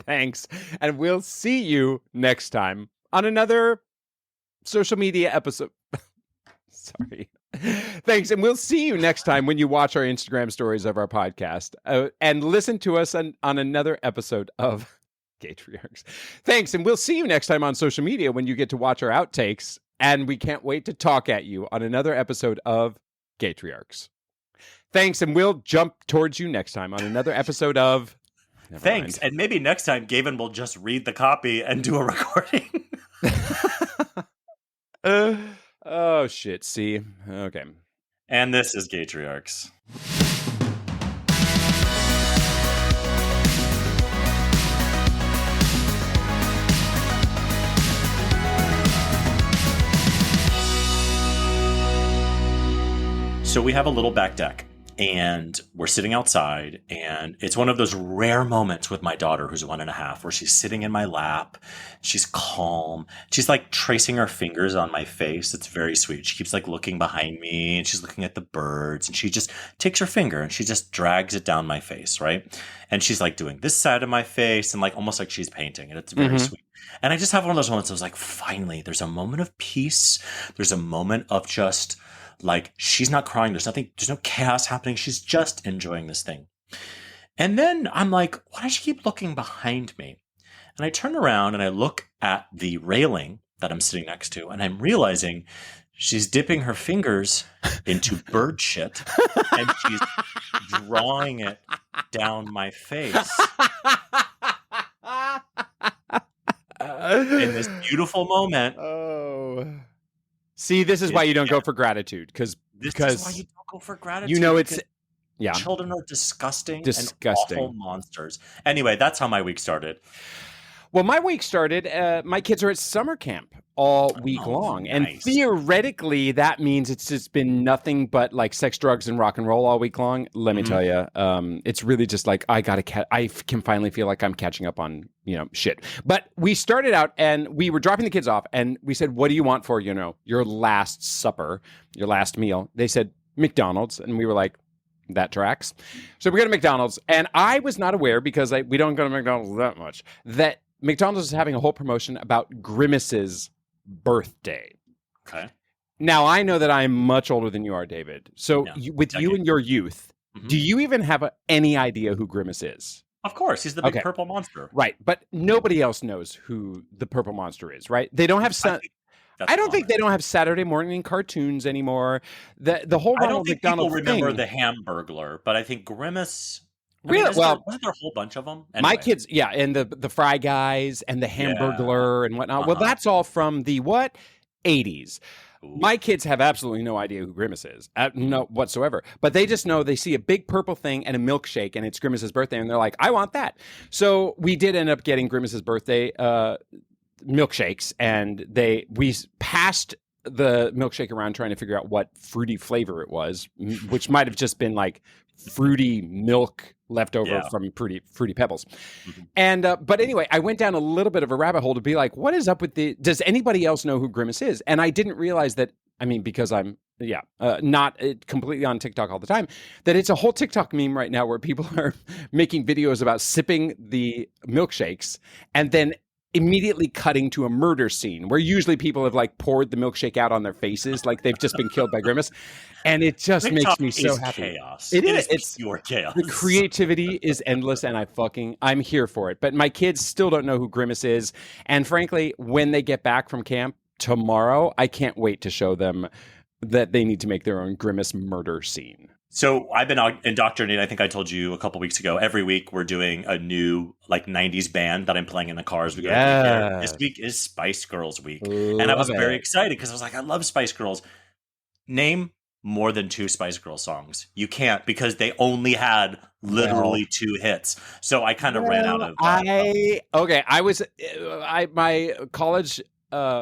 Thanks. And we'll see you next time on another social media episode. Sorry. Thanks. And we'll see you next time when you watch our Instagram stories of our podcast and listen to us on another episode of Gatriarchs. Thanks. And we'll see you next time on social media when you get to watch our outtakes. And we can't wait to talk at you on another episode of Gatriarchs. Thanks. And we'll jump towards you next time on another episode of... Thanks. And maybe next time Gavin will just read the copy and do a recording. Oh, shit. See? Okay. And this is Gatriarchs. So we have a little back deck. And we're sitting outside, and it's one of those rare moments with my daughter, who's 1.5, where she's sitting in my lap. She's calm. She's like tracing her fingers on my face. It's very sweet. She keeps like looking behind me, and she's looking at the birds, and she just takes her finger and she just drags it down my face, right? And she's like doing this side of my face and like almost like she's painting, and it's very sweet. And I just have one of those moments. I was like, finally, there's a moment of peace. There's a moment of just like, she's not crying. There's no chaos happening. She's just enjoying this thing. And then I'm like, why does she keep looking behind me? And I turn around and I look at the railing that I'm sitting next to, and I'm realizing she's dipping her fingers into bird shit and she's drawing it down my face. In this beautiful moment. Oh. See, this is why you don't go for gratitude, because this is why you don't go for gratitude. You know, it's children are disgusting and awful monsters. Anyway, that's how my week started. Well, my week started. My kids are at summer camp all week long, nice. And theoretically, that means it's just been nothing but like sex, drugs, and rock and roll all week long. Let me tell you, it's really just like I can finally feel like I'm catching up on shit. But we started out, and we were dropping the kids off, and we said, "What do you want for your last supper, your last meal?" They said McDonald's, and we were like, that tracks. So we go to McDonald's, and I was not aware, because we don't go to McDonald's that much, that McDonald's is having a whole promotion about Grimace's birthday. Okay. Now, I know that I'm much older than you are, David. So with you and your youth, do you even have any idea who Grimace is? Of course. He's the big purple monster. Right. But nobody else knows who the purple monster is, right? They don't have... I don't think they don't have Saturday morning cartoons anymore. The whole I don't think McDonald's people remember the Hamburglar, but I think Grimace... Really? Wasn't there a whole bunch of them? Anyway. My kids, and the Fry Guys and the Hamburglar and whatnot. Well, that's all from the 80s. Ooh. My kids have absolutely no idea who Grimace is, no whatsoever. But they just know they see a big purple thing and a milkshake, and it's Grimace's birthday, and they're like, I want that. So we did end up getting Grimace's birthday milkshakes, and we passed the milkshake around trying to figure out what fruity flavor it was, which might have just been like fruity milk left over from fruity pebbles. And but anyway, I went down a little bit of a rabbit hole to be like, what is up with does anybody else know who Grimace is? And I didn't realize that, because I'm not completely on TikTok all the time, that it's a whole TikTok meme right now where people are making videos about sipping the milkshakes and then immediately cutting to a murder scene where usually people have like poured the milkshake out on their faces like they've just been killed by Grimace, and it just TikTok makes me so happy. Chaos. It's pure chaos. The creativity is endless, and I'm here for it. But my kids still don't know who Grimace is, and frankly, when they get back from camp tomorrow, I can't wait to show them that they need to make their own Grimace murder scene. So I've been indoctrinated. I think I told you a couple weeks ago. Every week we're doing a new 90s band that I'm playing in the cars. We go this week is Spice Girls week. And I was very excited because I was like, I love Spice Girls. Name more than 2 Spice Girls songs. You can't, because they only had literally 2 hits. So I kind of ran out of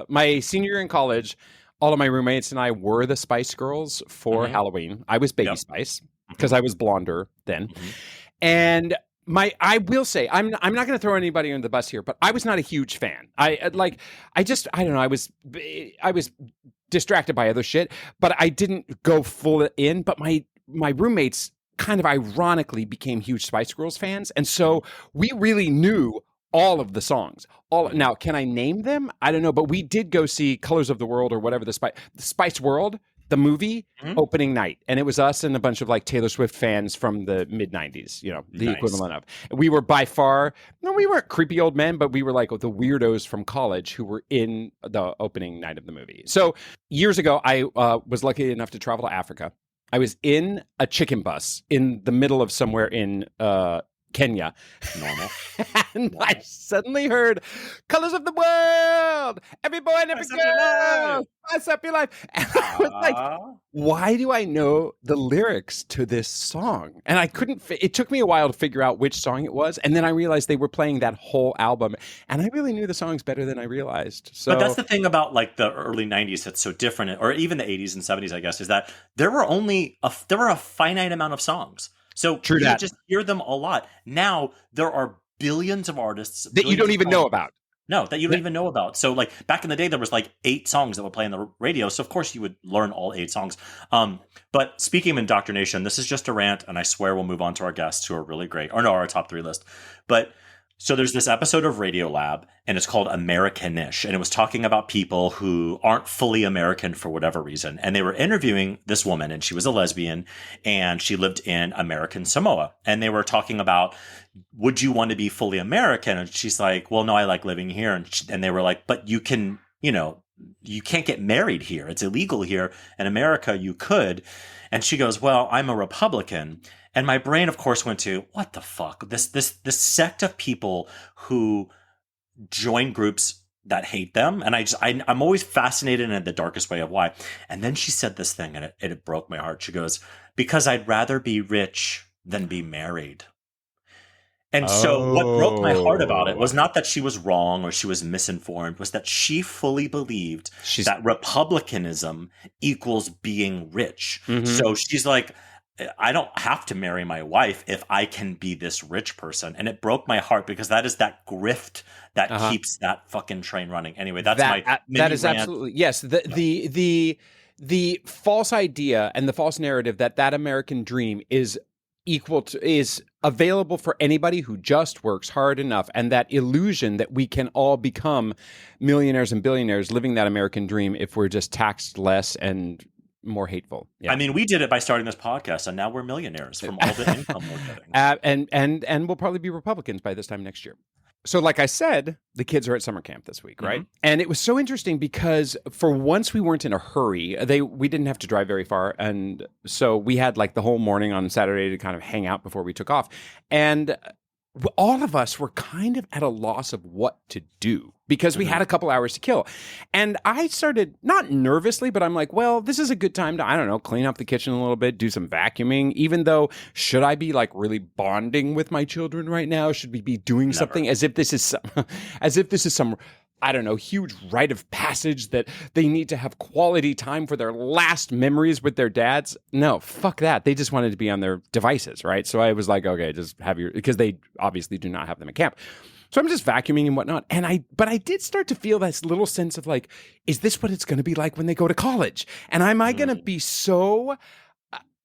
my senior year in college, all of my roommates and I were the Spice Girls for Halloween. I was Baby Spice because I was blonder then. And I will say, I'm not going to throw anybody under the bus here, but I was not a huge fan. I don't know. I was distracted by other shit, but I didn't go full in. But my roommates kind of ironically became huge Spice Girls fans. And so we really knew all of the songs. Now, can I name them? I don't know, but we did go see Colors of the World or whatever, the Spice World, the movie opening night. And it was us and a bunch of like Taylor Swift fans from the mid 90s, the equivalent of. And we were by far, no, we weren't creepy old men, but we were like the weirdos from college who were in the opening night of the movie. So years ago, I was lucky enough to travel to Africa. I was in a chicken bus in the middle of somewhere in Kenya. Normal. And I suddenly heard Colors of the World, every boy and every girl, spice up your life. And I was like, why do I know the lyrics to this song? And I couldn't, it took me a while to figure out which song it was. And then I realized they were playing that whole album. And I really knew the songs better than I realized. So, but that's the thing about like the early 90s that's so different, or even the 80s and 70s, I guess, is that there were a finite amount of songs. So you just hear them a lot. Now there are billions of artists that you don't even know about. No, that you don't even know about. So like back in the day, there was like 8 songs that would play on the radio. So of course you would learn all 8 songs. But speaking of indoctrination, this is just a rant, and I swear we'll move on to our guests who are really great. Or no, our top 3 list. But so there's this episode of Radiolab, and it's called Americanish, and it was talking about people who aren't fully American for whatever reason. And they were interviewing this woman, and she was a lesbian, and she lived in American Samoa. And they were talking about, would you want to be fully American? And she's like, well, no, I like living here. And they were like, but you can, you can't get married here. It's illegal here. In America, you could. And she goes, well, I'm a Republican. And my brain, of course, went to, what the fuck? This sect of people who join groups that hate them. And I'm always fascinated in the darkest way of why. And then she said this thing, and it broke my heart. She goes, because I'd rather be rich than be married. And so what broke my heart about it was not that she was wrong or she was misinformed, was that she fully believed that Republicanism equals being rich. Mm-hmm. So she's like, I don't have to marry my wife if I can be this rich person. And it broke my heart because that is that grift that keeps that fucking train running. Anyway, that's that is rant. Absolutely, yes. The false idea and the false narrative that American dream is available for anybody who just works hard enough, and that illusion that we can all become millionaires and billionaires living that American dream if we're just taxed less and more hateful. Yeah. I mean, we did it by starting this podcast, and now we're millionaires from all the income we're getting. And we'll probably be Republicans by this time next year. So like I said, the kids are at summer camp this week, right? Mm-hmm. And it was so interesting because for once we weren't in a hurry. We didn't have to drive very far. And so we had like the whole morning on Saturday to kind of hang out before we took off. And all of us were kind of at a loss of what to do because we had a couple hours to kill. And I started, not nervously, but I'm like, well, this is a good time to, I don't know, clean up the kitchen a little bit, do some vacuuming, even though, should I be like really bonding with my children right now? Should we be doing something as if this is some, I don't know, huge rite of passage that they need to have quality time for their last memories with their dads? No, fuck that. They just wanted to be on their devices, right? So I was like, okay, just have because they obviously do not have them at camp. So I'm just vacuuming and whatnot. But I did start to feel this little sense of like, is this what it's going to be like when they go to college? And am I going to be so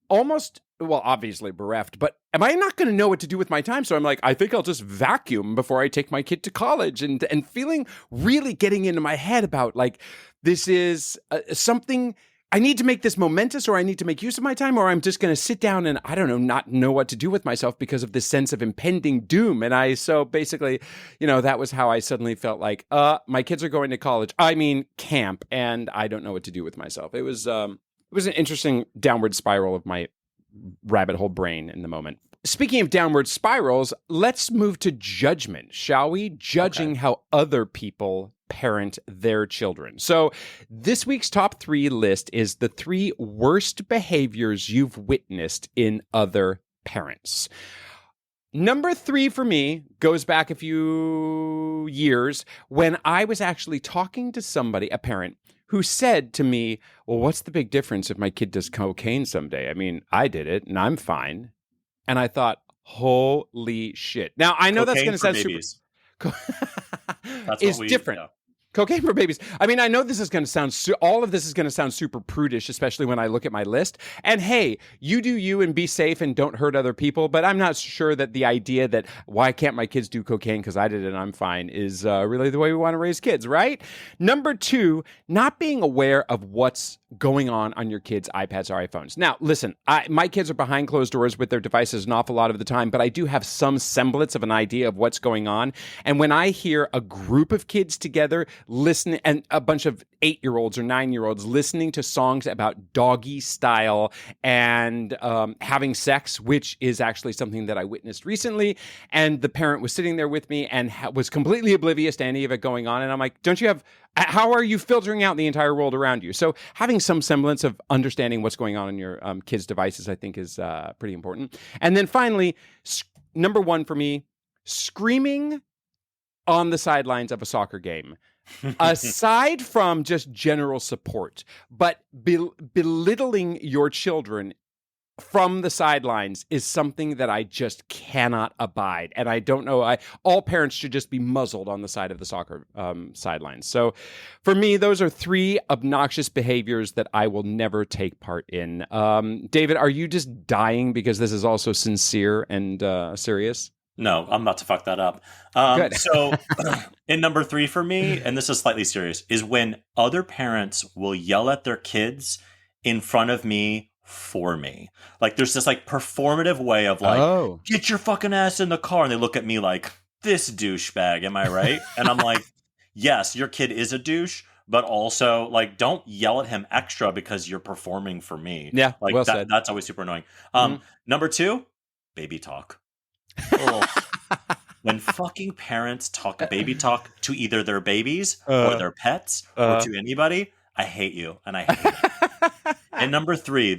almost, well, obviously bereft, but am I not going to know what to do with my time? So I'm like, I think I'll just vacuum before I take my kid to college, and feeling really getting into my head about like, this is something, I need to make this momentous, or I need to make use of my time, or I'm just going to sit down and, I don't know, not know what to do with myself because of this sense of impending doom. And so basically, that was how I suddenly felt like, my kids are going to college. I mean, camp, and I don't know what to do with myself. It was an interesting downward spiral of my rabbit hole brain in the moment. Speaking of downward spirals, let's move to judgment, shall we? Judging how other people parent their children. So this week's top 3 list is the 3 worst behaviors you've witnessed in other parents. Number 3 for me goes back a few years when I was actually talking to somebody, a parent, who said to me, well, what's the big difference if my kid does cocaine someday? I mean, I did it and I'm fine. And I thought, holy shit. Now, I know cocaine that's going to sound super... That's is different. Yeah. Cocaine for babies. I mean, I know this is going to sound, all of this is going to sound super prudish, especially when I look at my list. And hey, you do you and be safe and don't hurt other people. But I'm not sure that the idea that why can't my kids do cocaine because I did it and I'm fine is really the way we want to raise kids, right? Number 2, not being aware of what's going on your kids' iPads or iPhones. Now, listen, my kids are behind closed doors with their devices an awful lot of the time, but I do have some semblance of an idea of what's going on. And when I hear a group of kids together listening, and a bunch of 8-year-olds or 9-year-olds listening to songs about doggy style and having sex, which is actually something that I witnessed recently, and the parent was sitting there with me and was completely oblivious to any of it going on. And I'm like, how are you filtering out the entire world around you? So having some semblance of understanding what's going on your kids' devices, I think, is pretty important. And then finally, number 1 for me, screaming on the sidelines of a soccer game. Aside from just general support, but belittling your children from the sidelines is something that I just cannot abide. And I don't know, all parents should just be muzzled on the side of the soccer sidelines. So for me, those are 3 obnoxious behaviors that I will never take part in. David, are you just dying because this is also sincere and serious? No, I'm about to fuck that up. So in number 3 for me, and this is slightly serious, is when other parents will yell at their kids in front of me for me. Like there's this like performative way of like, get your fucking ass in the car. And they look at me like, this douchebag, am I right? And I'm like, yes, your kid is a douche, but also like, don't yell at him extra because you're performing for me. Yeah, like well said. That's always super annoying. Number 2, baby talk. When fucking parents talk baby talk to either their babies or their pets or to anybody, I hate you and I hate it. And number 3,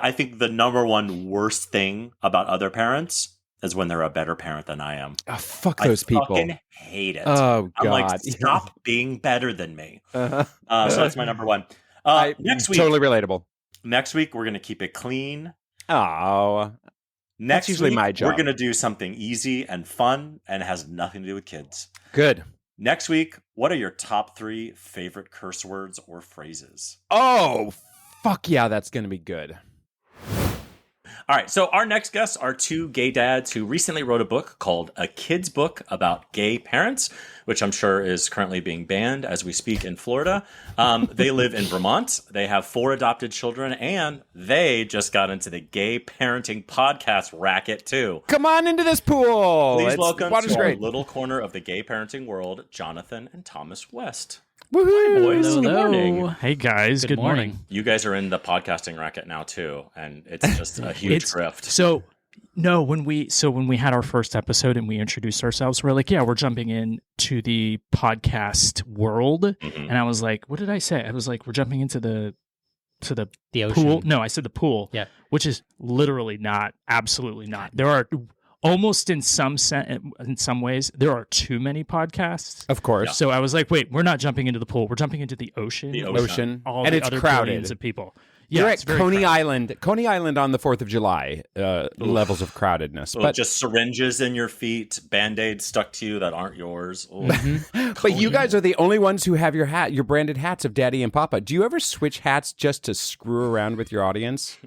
I think the number 1 worst thing about other parents is when they're a better parent than I am. Oh, fuck those people. I fucking hate it. Oh, God. I'm like, stop being better than me. So that's my number 1. Next week. Totally relatable. Next week, we're going to keep it clean. Oh, Next that's usually week, my job. We're going to do something easy and fun and has nothing to do with kids. Good. Next week, what are your top 3 favorite curse words or phrases? Oh, fuck yeah, that's going to be good. All right, so our next guests are 2 gay dads who recently wrote a book called A Kid's Book About Gay Parents, which I'm sure is currently being banned as we speak in Florida. They live in Vermont. They have 4 adopted children, and they just got into the gay parenting podcast racket, too. Come on into this pool. Please welcome to our little corner of the gay parenting world, Jonathan and Thomas West. Woohoo! Hi, boys. Hello. Good morning. Hey, guys. Good morning. You guys are in the podcasting racket now, too, and it's just a huge grift. So, no, when we had our first episode and we introduced ourselves, we're like, yeah, we're jumping in to the podcast world. Mm-hmm. And I was like, what did I say? I was like, we're jumping into the ocean. Pool. No, I said the pool. Yeah. Which is literally not, absolutely not. There are almost in some ways, there are too many podcasts. Of course. Yeah. So I was like, wait, we're not jumping into the pool. We're jumping into the ocean. The ocean. All and the it's other crowded. billions of people. Yeah, You're it's at very Coney crowded. Island on the 4th of July, levels of crowdedness. But just syringes in your feet, Band-Aids stuck to you that aren't yours. But you guys are the only ones who have your branded hats of Daddy and Papa. Do you ever switch hats just to screw around with your audience?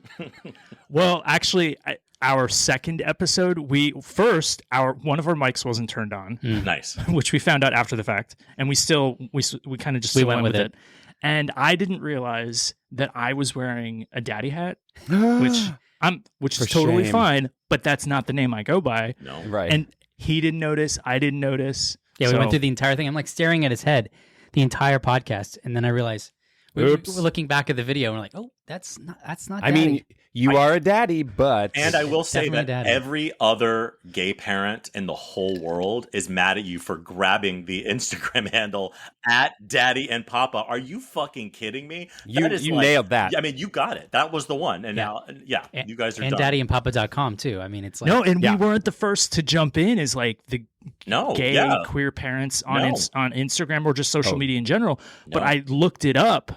Well, actually, our second episode, one of our mics wasn't turned on. Nice. Which we found out after the fact, and we kind of just went with it. And I didn't realize that I was wearing a daddy hat, which is totally fine, but that's not the name I go by. No. Right. And he didn't notice, I didn't notice. Yeah, we went through the entire thing. I'm like staring at his head the entire podcast, and then I realized we were looking back at the video and we're like, oh, that's not daddy. I mean, you are a daddy, but... And I will say that daddy. every other gay parent in the whole world is mad at you for grabbing the Instagram handle at Daddy and Papa. Are you fucking kidding me? You nailed that. I mean, you got it. That was the one. And now, you guys are and done. daddyandpapa.com too. I mean, it's like... No, and we weren't the first to jump in as like the gay queer parents on Instagram or just social media in general. No. But I looked it up.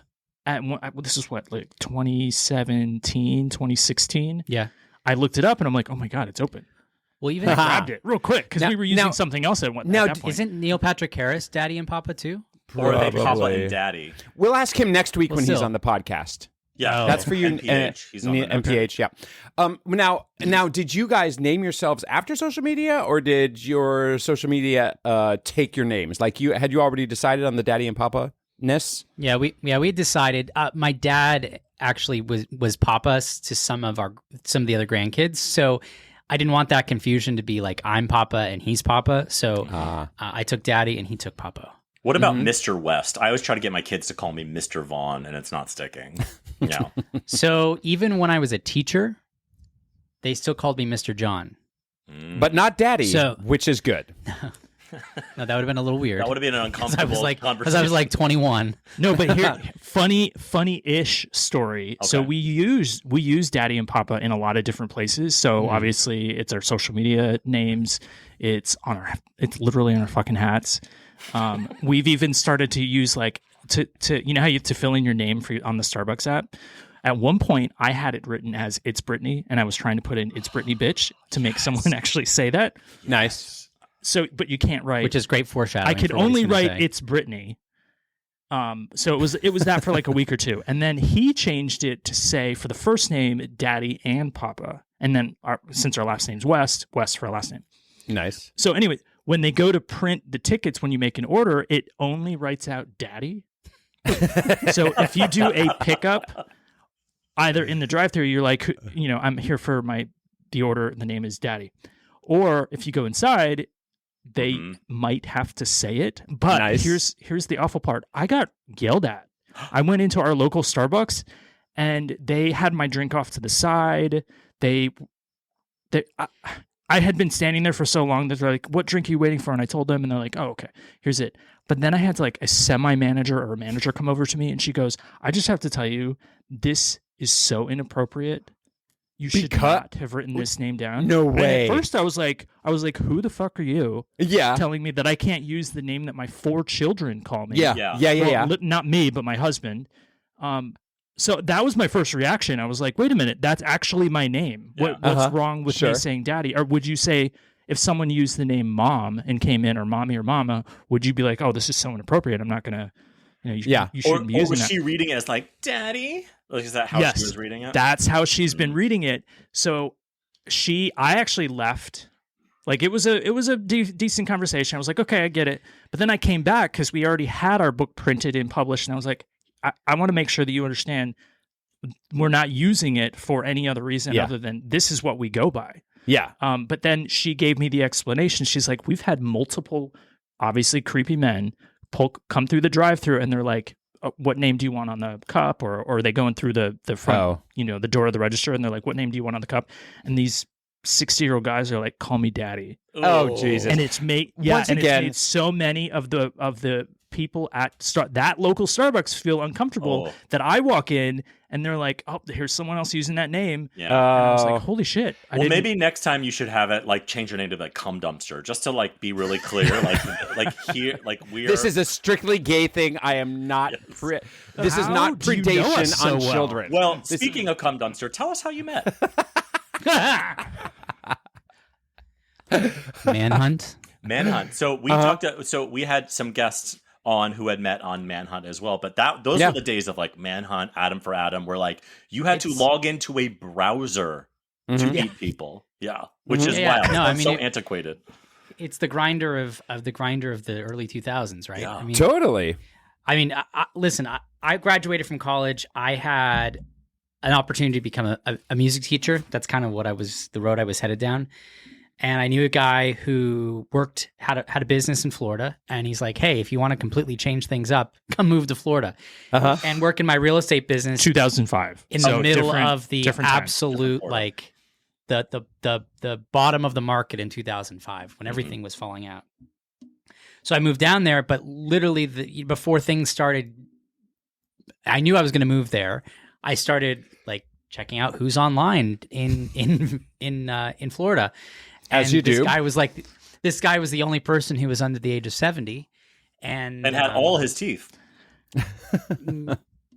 This is what, like 2017, 2016? Yeah. I looked it up and I'm like, oh my God, it's open. Well, I grabbed it real quick because we were using something else at that point. Isn't Neil Patrick Harris Daddy and Papa too? Or are they Papa and Daddy? We'll ask him next week when he's on the podcast. Yeah, that's for you. NPH. He's on NPH. Yeah. Now, did you guys name yourselves after social media, or did your social media take your names? Like, had you already decided on the Daddy and Papa ness? Yeah, we decided. My dad actually was Papa to some of the other grandkids, so I didn't want that confusion to be like I'm Papa and he's Papa. So I took Daddy and he took Papa. What about Mr. West? I always try to get my kids to call me Mr. Vaughn, and it's not sticking. Yeah. So even when I was a teacher, they still called me Mr. John. But not Daddy, which is good. No, that would have been a little weird. That would have been an uncomfortable conversation. Because I was like 21. No, but here, funny-ish story. Okay. So we use Daddy and Papa in a lot of different places. So obviously, it's our social media names. It's literally on our fucking hats. We've even started to use to you know how you have to fill in your name on the Starbucks app. At one point, I had it written as "It's Brittany," and I was trying to put in "It's Brittany, bitch" to make someone actually say that. Nice. So, but you can't write, which is great foreshadowing. I could only write "It's Brittany." So it was that for like a week or two, and then he changed it to say for the first name Daddy and Papa, and then since our last name's West for our last name. Nice. So anyway, when they go to print the tickets when you make an order, it only writes out Daddy. So if you do a pickup, either in the drive-thru, you're like, I'm here for the order. The name is Daddy, or if you go inside, they might have to say it. But nice. here's the awful part. I got yelled at. I went into our local Starbucks, and they had my drink off to the side. I had been standing there for so long that they're like, "What drink are you waiting for?" And I told them, and they're like, "Oh, okay, here's it." But then I had to a semi-manager or a manager come over to me, and she goes, "I just have to tell you, this is so inappropriate. You should not have written this name down." No way. And at first, I was like, "Who the fuck are you?" Yeah, telling me that I can't use the name that my 4 children call me. Yeah. Not me, but my husband. So that was my first reaction. I was like, wait a minute, that's actually my name. Yeah. What's wrong with me saying Daddy? Or would you say, if someone used the name Mom and came in, or Mommy or Mama, would you be like, oh, this is so inappropriate, I'm not going to, you shouldn't be using that. Or was she reading it as like, Daddy? Like, is that how she was reading it? That's how she's been reading it. So I actually left. It was a decent conversation. I was like, okay, I get it. But then I came back because we already had our book printed and published, and I was like, I want to make sure that you understand we're not using it for any other reason other than this is what we go by. Yeah. But then she gave me the explanation. She's like, we've had multiple, obviously creepy men come through the drive-thru, and they're like, what name do you want on the cup? Or are they going through the front, the door of the register, and they're like, what name do you want on the cup? And these 60-year-old guys are like, call me Daddy. Oh, Jesus. And it's made it's made so many of the people at that local Starbucks feel uncomfortable that I walk in and they're like, oh, here's someone else using that name. Yeah. And I was like, holy shit. Maybe next time you should have it change your name to cum dumpster, just to be really clear. Here, we're. This is a strictly gay thing. I am not. Yes. This is not predation on children. Well, speaking of cum dumpster, tell us how you met. Manhunt. So we talked. So we had some guests on who had met on Manhunt as well, but those were the days of Manhunt, Adam for Adam, where you had to log into a browser to meet people. Yeah, which is wild. No, so antiquated. It's the grinder of the early 2000s, right? Yeah. Totally. I mean, listen. I graduated from college. I had an opportunity to become a music teacher. That's kind of the road I was headed down. And I knew a guy who had a business in Florida, and he's like, "Hey, if you want to completely change things up, come move to Florida and work in my real estate business." 2005, in the middle of the absolute the bottom of the market in 2005 when everything was falling out. So I moved down there, but literally before things started, I knew I was going to move there. I started checking out who's online in Florida. As you do. This guy was the only person who was under the age of 70, and had all his teeth.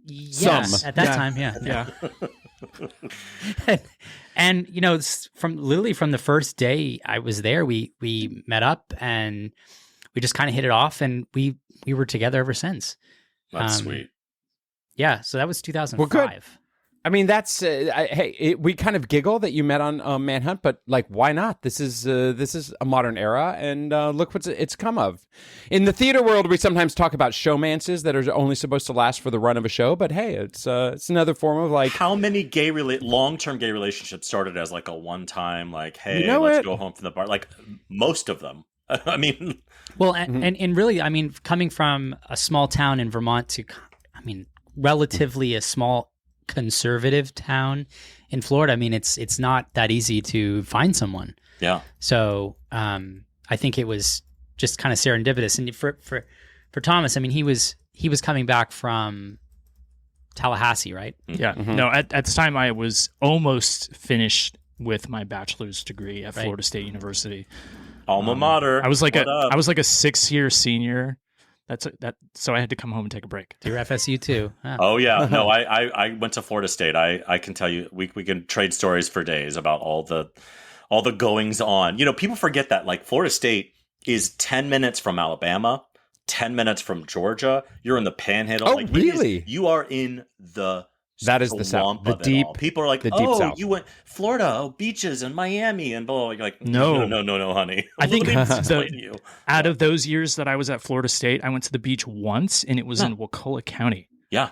Yes, at that time, yeah. And from the first day I was there, we met up and just kind of hit it off, and we were together ever since. That's sweet. Yeah, so that was 2005. Well, good. I mean, that's we kind of giggle that you met on Manhunt, but like, why not? This is a modern era, and look what it's come of. In the theater world, we sometimes talk about showmances that are only supposed to last for the run of a show, but hey, it's another form of like. How many long-term gay relationships started as like a one-time, like, hey, let's go home from the bar? Like most of them. I mean, well, and really, I mean, coming from a small town in Vermont to, I mean, relatively a small conservative town in Florida, I mean, it's not that easy to find someone. Yeah. So I think it was just kind of serendipitous. And for Thomas, I mean, he was coming back from Tallahassee, right? Yeah. Mm-hmm. No, at the time I was almost finished with my bachelor's degree at Florida State University. Alma mater. I was like a 6-year senior. So I had to come home and take a break. Your FSU too. Oh yeah. No, I went to Florida State. I can tell you, we can trade stories for days about all the goings on. You know, people forget that like Florida State is 10 minutes from Alabama, 10 minutes from Georgia. You're in the Panhandle. Oh, like, really? You are in the That is the South. The deep. People are like, South. You went Florida, beaches and Miami and blah. You're like, no, honey. I think out of those years that I was at Florida State, I went to the beach once, and it was in Wakulla County. Yeah,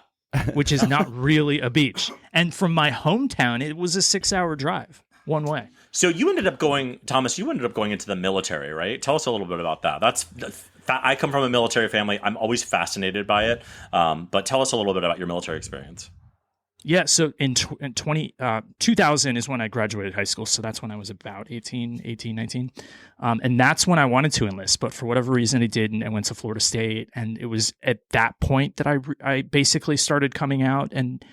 which is not really a beach. And from my hometown, it was a 6-hour drive one way. So Thomas, you ended up going into the military, right? Tell us a little bit about that. I come from a military family. I'm always fascinated by it. But tell us a little bit about your military experience. Yeah, so in 2000 is when I graduated high school, so that's when I was about 18, 19. And that's when I wanted to enlist, but for whatever reason I didn't. I went to Florida State, and it was at that point that I basically started coming out and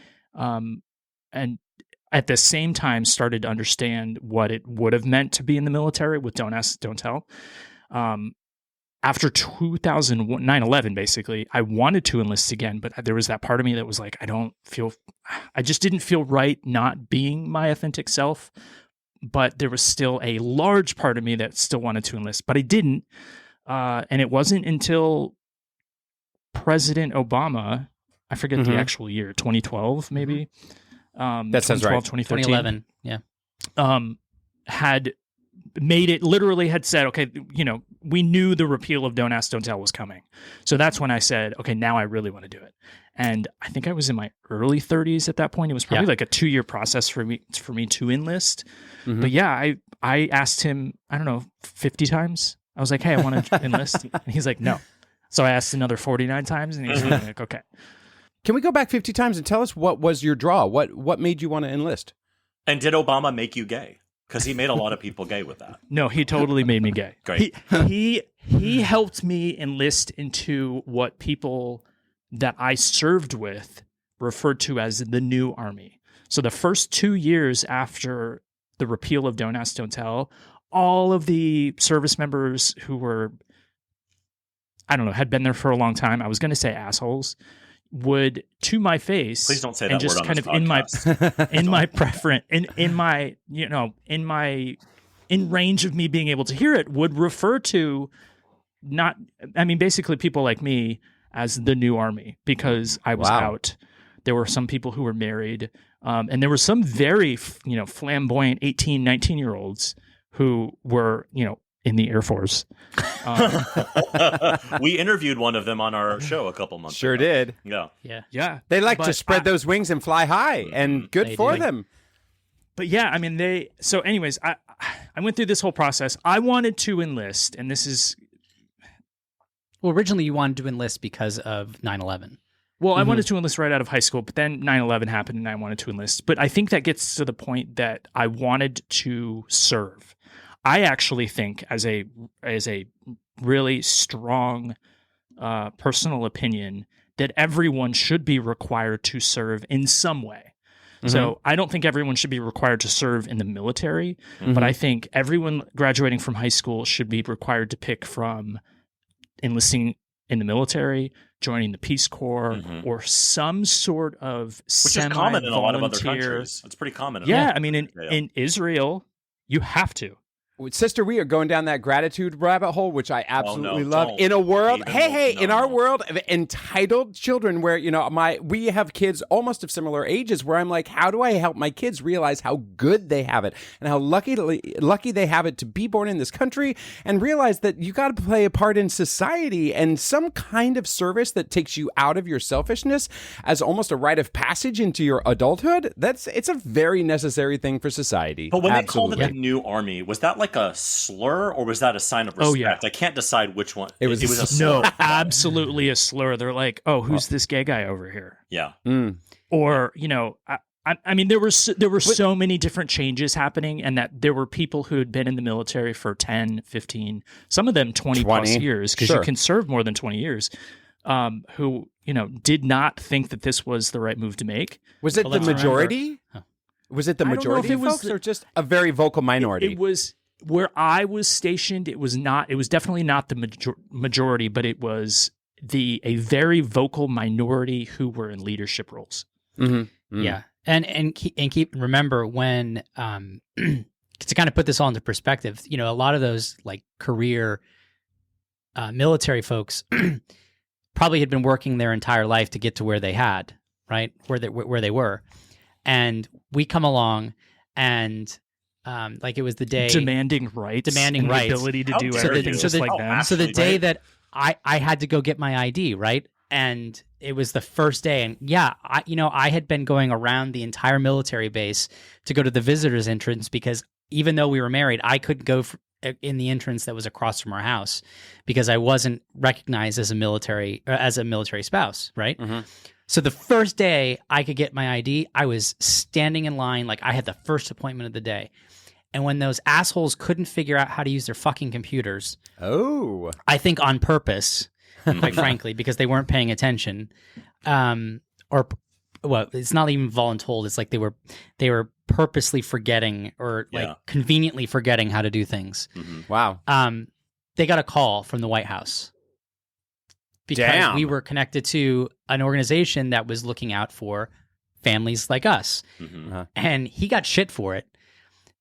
at the same time started to understand what it would have meant to be in the military with Don't Ask, Don't Tell. After 9/11, basically, I wanted to enlist again, but there was that part of me that was like, I just didn't feel right not being my authentic self, but there was still a large part of me that still wanted to enlist, but I didn't. And it wasn't until President Obama, I forget the actual year, 2012, maybe. That sounds right. 2013. 2011, yeah. Had made it, literally had said, okay, you know, we knew the repeal of Don't Ask, Don't Tell was coming. So that's when I said, okay, now I really want to do it. And I think I was in my early 30s at that point. It was probably like a 2-year process for me to enlist. Mm-hmm. But yeah, I asked him, I don't know, 50 times. I was like, hey, I want to enlist. And he's like, no. So I asked another 49 times, and he was like, okay. Can we go back 50 times and tell us what was your draw? What made you want to enlist? And did Obama make you gay? Because he made a lot of people gay with that. No, he totally made me gay. Great. He helped me enlist into what people that I served with referred to as the new army. So the first 2 years after the repeal of Don't Ask, Don't Tell, all of the service members who were, I don't know, had been there for a long time, I was going to say assholes, would to my face, please don't say that and just word on kind this of podcast. in my preference, in my, you know, in range of me being able to hear it, would refer to basically people like me as the new army, because I was out. There were some people who were married, and there were some very, flamboyant 18, 19-year-olds who were, in the Air Force. We interviewed one of them on our show a couple months ago. Sure did. Yeah. They like to spread those wings and fly high, and good for them. But yeah, I mean, so anyways, I went through this whole process. I wanted to enlist, and this is... Well, originally you wanted to enlist because of 9/11. Well, I wanted to enlist right out of high school, but then 9/11 happened and I wanted to enlist. But I think that gets to the point that I wanted to serve. I actually think, as a really strong personal opinion, that everyone should be required to serve in some way. Mm-hmm. So I don't think everyone should be required to serve in the military, but I think everyone graduating from high school should be required to pick from enlisting in the military, joining the Peace Corps, or some sort of which is common in a lot of other countries. It's pretty common. In in Israel, you have to. Sister, we are going down that gratitude rabbit hole, which I absolutely love. Don't. In a world, In our world of entitled children, where we have kids almost of similar ages, where I'm like, how do I help my kids realize how good they have it and how lucky they have it to be born in this country, and realize that you got to play a part in society and some kind of service that takes you out of your selfishness as almost a rite of passage into your adulthood. It's a very necessary thing for society. But when they called it the New Army, was that like a slur or was that a sign of respect? Oh, yeah. I can't decide which one. It was a slur. No, absolutely a slur. They're like, oh, who's this gay guy over here? Yeah. Or, I mean, there were so many different changes happening, and that there were people who had been in the military for 10, 15, some of them 20 plus years, because you can serve more than 20 years, who, did not think that this was the right move to make. Was it the majority? Was it the majority of folks or just a very vocal minority? It was where I was stationed. It was definitely not the majority, but it was a very vocal minority who were in leadership roles. Mm-hmm. Mm-hmm. Yeah. And remember when, to kind of put this all into perspective, a lot of those like career military folks probably had been working their entire life to get to where they had, right? Where they were. And we come along and like it was the day demanding rights, the ability to do everything just like them. So the day that I had to go get my ID, right? And it was the first day, and I had been going around the entire military base to go to the visitors entrance, because even though we were married, I couldn't go in the entrance that was across from our house because I wasn't recognized as a military spouse, right? Mm-hmm. So the first day I could get my ID, I was standing in line like I had the first appointment of the day. And when those assholes couldn't figure out how to use their fucking computers, I think on purpose, quite frankly, because they weren't paying attention, it's not even voluntold. It's like they were purposely forgetting or conveniently forgetting how to do things. Mm-hmm. Wow. They got a call from the White House because we were connected to an organization that was looking out for families like us. Mm-hmm. Uh-huh. And he got shit for it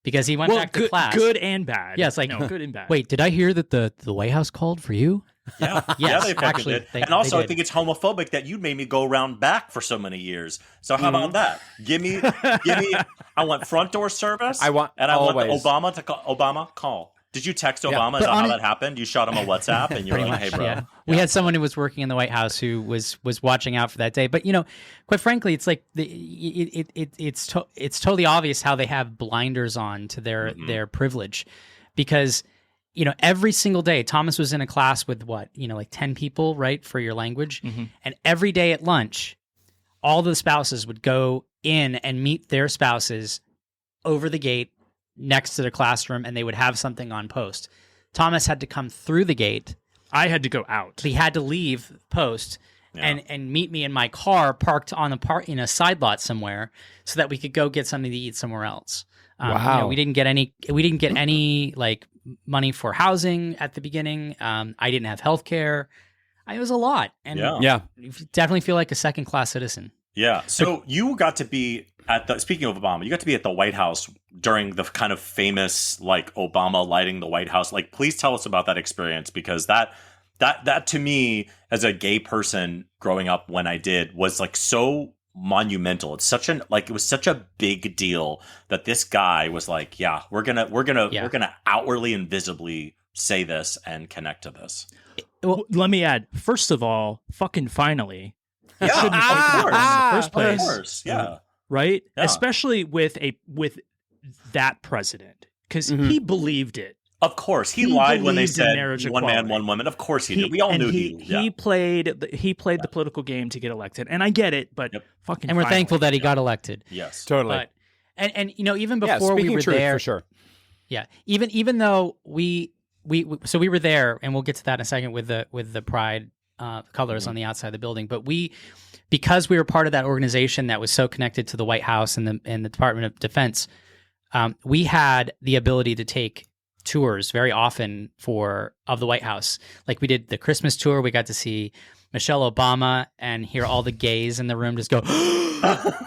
because he went back to class. Good and bad. Yeah, it's like, good and bad. Wait, did I hear that the White House called for you? Yeah, yes, they fucking did. And also, I think it's homophobic that you made me go around back for so many years. So how about that? Give me. I want front door service. I want Obama to call. Obama, call. Did you text Obama? Is that how that happened? You shot him a WhatsApp, and you're like, "Hey, bro." Yeah. We had someone who was working in the White House who was watching out for that day. But quite frankly, it's like it's totally obvious how they have blinders on to their privilege, because every single day Thomas was in a class with like 10 people, right, for your language, and every day at lunch, all the spouses would go in and meet their spouses over the gate next to the classroom, and they would have something on post. Thomas had to come through the gate. I had to go out. He had to leave post and meet me in my car parked on in a side lot somewhere, so that we could go get something to eat somewhere else. Wow. We didn't get any like money for housing at the beginning. I didn't have health care. It was a lot. And you definitely feel like a second class citizen. Yeah. So you got to be speaking of Obama, you got to be at the White House during the kind of famous, like, Obama lighting the White House. Like, please tell us about that experience, because that to me, as a gay person growing up when I did, was like so monumental. It's it was such a big deal that this guy was like, we're gonna outwardly and visibly say this and connect to this. Well, let me add, first of all, fucking finally. Yeah, shouldn't have taken in the first place. Of course, yeah. Right? Yeah. Especially with that president, because he believed it. Of course, he lied when they said one man, equality. one woman. Of course he did. We all knew he played the political game to get elected, and I get it, but fucking. And we're thankful that he got elected. Yes, totally. But, and even before we were there, for sure. Yeah, even though we were there, and we'll get to that in a second with the pride colors on the outside of the building, but because we were part of that organization that was so connected to the White House and the Department of Defense, we had the ability to take tours very often of the White House. Like we did the Christmas tour, we got to see Michelle Obama and hear all the gays in the room just go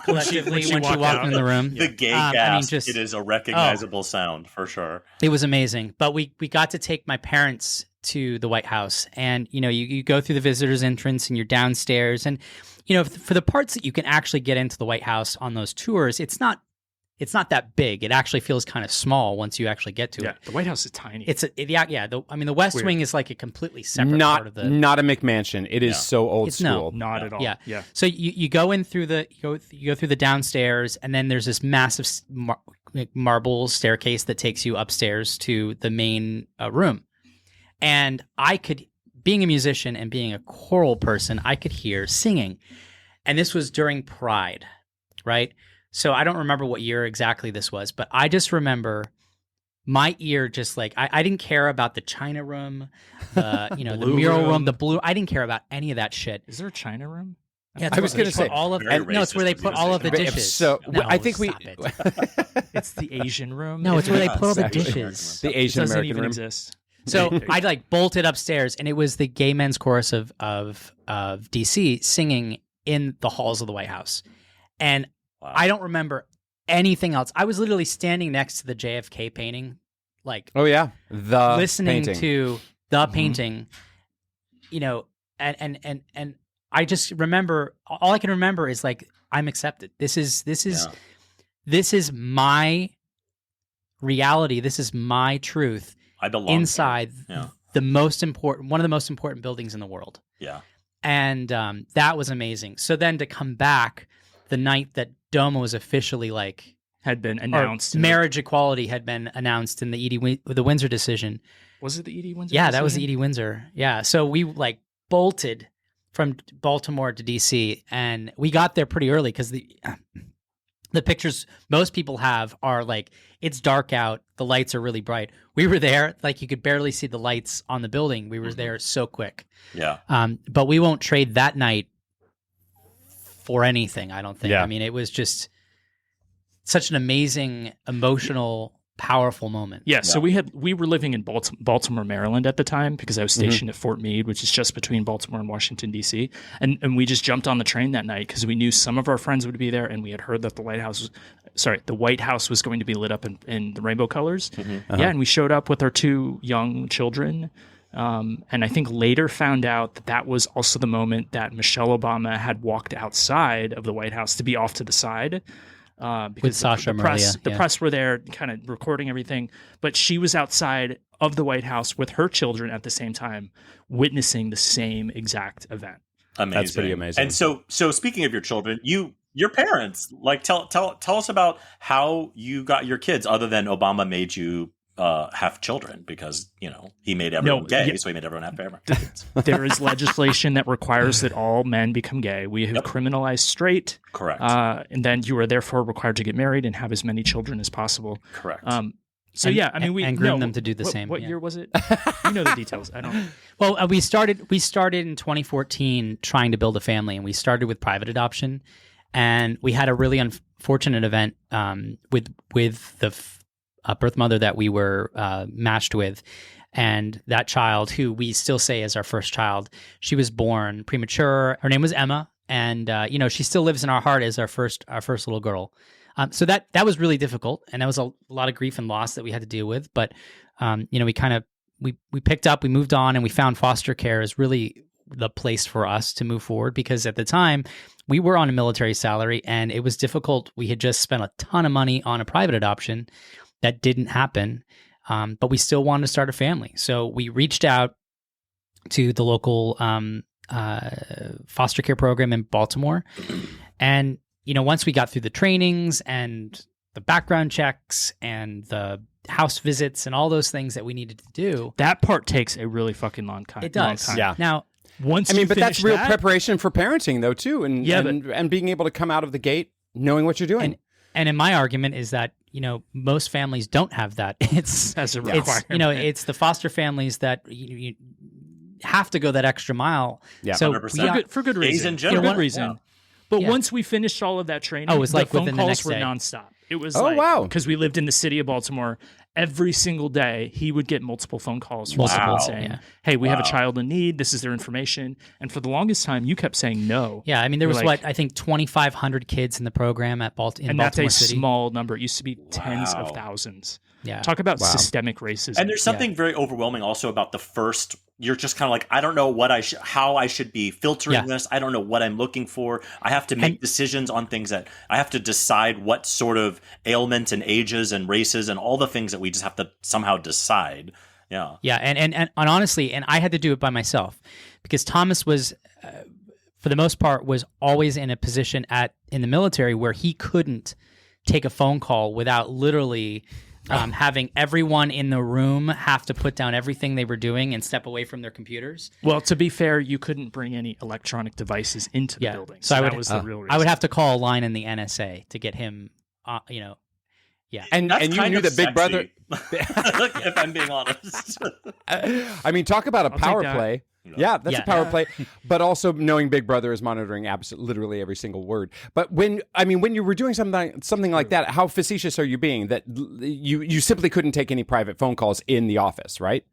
collectively when she walked in the room. The gay gasp, it is a recognizable sound for sure. It was amazing. But we got to take my parents to the White House, and you go through the visitor's entrance and you're downstairs, and for the parts that you can actually get into the White House on those tours, it's not that big. It actually feels kind of small once you actually get to it. The White House is tiny. The West Wing is like a completely separate part of the. Not a McMansion. It is so old school. Not at all. Yeah. So you go in through you go through the downstairs, and then there's this massive marble staircase that takes you upstairs to the main room. And being a musician and being a choral person, I could hear singing. And this was during Pride, right? So I don't remember what year exactly this was, but I just remember my ear just like, I didn't care about the China room, the mural room, the blue. I didn't care about any of that shit. Is there a China room? Yeah, I was going to say it's where they put all of the dishes. So no, I think it's the Asian room. No, it's where they put all the dishes. The Asian American American room exist. So I like bolted upstairs, and it was the gay men's chorus of DC singing in the halls of the White House, and I don't remember anything else. I was literally standing next to the JFK painting, like the listening painting. to the painting, and I just remember all I can remember is like I'm accepted. This is my reality. This is my truth. I belong inside one of the most important buildings in the world. Yeah. And that was amazing. So then to come back the night that DOMA was officially had been announced, marriage equality had been announced in the the Windsor decision. Was it the Edie Windsor? Yeah, decision? that was the Edie Windsor. Yeah. So we bolted from Baltimore to DC, and we got there pretty early because the pictures most people have are like, it's dark out, the lights are really bright. We were there, like you could barely see the lights on the building. We were there so quick. Yeah. But we won't trade that night for anything, I don't think. Yeah. I mean, it was just such an amazing, emotional, powerful moment. Yeah, so we were living in Baltimore, Maryland at the time because I was stationed at Fort Meade, which is just between Baltimore and Washington, D.C. And we just jumped on the train that night because we knew some of our friends would be there, and we had heard that the White House was going to be lit up in the rainbow colors. Yeah, and we showed up with our 2 young children, and I think later found out that was also the moment that Michelle Obama had walked outside of the White House to be off to the side. Because with Sasha the press were there kind of recording everything, but she was outside of the White House with her children at the same time, witnessing the same exact event. Amazing. That's pretty amazing. And so speaking of your children, your parents, like tell us about how you got your kids, other than Obama made you have children because he made everyone gay, so he made everyone have kids. There is legislation that requires that all men become gay. We have criminalized straight. Correct. And then you are therefore required to get married and have as many children as possible. Correct. We groom them to do the same. What year was it? You know the details. I don't. Well, we started in 2014 trying to build a family, and we started with private adoption, and we had a really unfortunate event with the birth mother that we were matched with, and that child, who we still say is our first child, she was born premature. Her name was Emma, and she still lives in our heart as our first little girl. So that was really difficult, and that was a lot of grief and loss that we had to deal with. But we picked up, we moved on, and we found foster care is really the place for us to move forward, because at the time we were on a military salary and it was difficult. We had just spent a ton of money on a private adoption. That didn't happen, but we still wanted to start a family. So we reached out to the local foster care program in Baltimore. And, once we got through the trainings and the background checks and the house visits and all those things that we needed to do. That part takes a really fucking long time. It does. Long time. Yeah. Now, but that's real preparation for parenting, though, too. And being able to come out of the gate knowing what you're doing. And in my argument is that, most families don't have that. It's as a requirement. It's the foster families that you have to go that extra mile. Yeah, so 100%. For good reason. For good reason. Yeah. But once we finished all of that training, it was like the phone within calls the next were day. nonstop. It was wow. Because we lived in the city of Baltimore. Every single day, he would get multiple phone calls from people saying, hey, we have a child in need. This is their information. And for the longest time, you kept saying no. Yeah, I mean, there was I think 2,500 kids in the program at Baltimore and that's Baltimore a City. Small number. It used to be tens of thousands. Yeah. Talk about systemic racism. And there's something very overwhelming also about the first. You're just kind of like, I don't know how I should be filtering this. I don't know what I'm looking for. I have to make decisions on things that I have to decide what sort of ailments and ages and races and all the things that we just have to somehow decide. Yeah. Yeah. And honestly, and I had to do it by myself because Thomas was, for the most part, was always in a position in the military where he couldn't take a phone call without literally having everyone in the room have to put down everything they were doing and step away from their computers. Well, to be fair, you couldn't bring any electronic devices into the building. So that was the real reason. I would have to call a line in the NSA to get him, Yeah. And you knew that Big Brother... if I'm being honest. I mean, talk about a power play. Yeah, that's a power play. But also knowing Big Brother is monitoring literally every single word. But when you were doing something like that, how facetious are you being that you simply couldn't take any private phone calls in the office, right?